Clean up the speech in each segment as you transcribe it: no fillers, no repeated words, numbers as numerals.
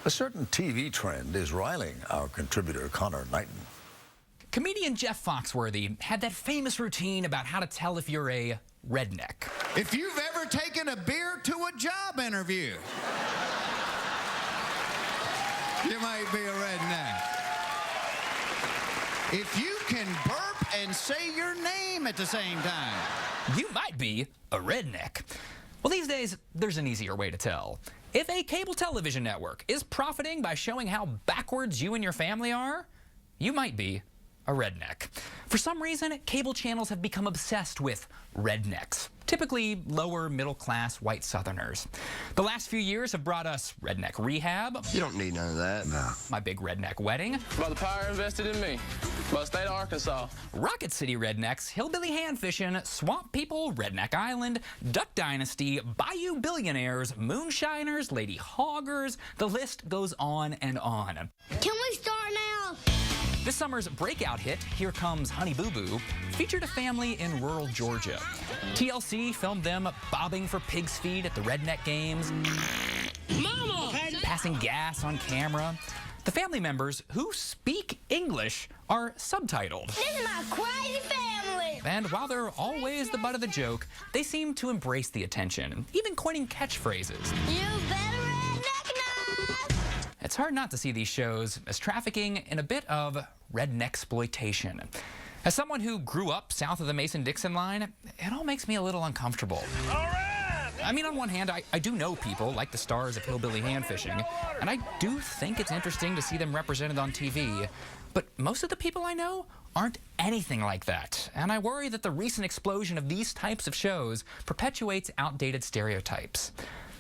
A certain TV trend is riling our contributor, Conor Knighton. Comedian Jeff Foxworthy had that famous routine about how to tell if you're a redneck. If you've ever taken a beer to a job interview, you might be a redneck. If you can burp and say your name at the same time, You might be a redneck. Well, these days, there's an easier way to tell. If a cable television network is profiting by showing how backwards you and your family are, you might be a redneck. For some reason, cable channels have become obsessed with rednecks, typically lower middle-class white Southerners. The last few years have brought us Redneck Rehab. You don't need none of that. No. My Big Redneck Wedding. By the power invested in me. By the state of Arkansas. Rocket City Rednecks, Hillbilly Hand Fishing, Swamp People, Redneck Island, Duck Dynasty, Bayou Billionaires, Moonshiners, Lady Hoggers. The list goes on and on. Can we start now? This summer's breakout hit, Here Comes Honey Boo Boo, featured a family in rural Georgia. TLC filmed them bobbing for pig's feet at the redneck games, Mama! passing gas on camera. The family members, who speak English, are subtitled. This is my crazy family! And while they're always the butt of the joke, they seem to embrace the attention, even coining catchphrases. You better redneck us! It's hard not to see these shows as trafficking in a bit of rednecksploitation. As someone who grew up south of the Mason-Dixon line, it all makes me a little uncomfortable. I mean, on one hand, I do know people like the stars of Hillbilly Hand Fishing, and I do think it's interesting to see them represented on TV. But most of the people I know aren't anything like that, and I worry that the recent explosion of these types of shows perpetuates outdated stereotypes.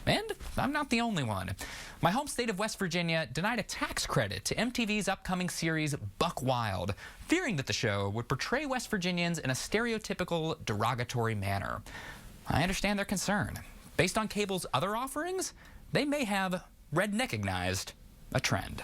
And I'm not the only one. My home state of West Virginia denied a tax credit to MTV's upcoming series Buck Wild, fearing that the show would portray West Virginians in a stereotypical, derogatory manner. I understand their concern. Based on cable's other offerings, they may have redneckized a trend.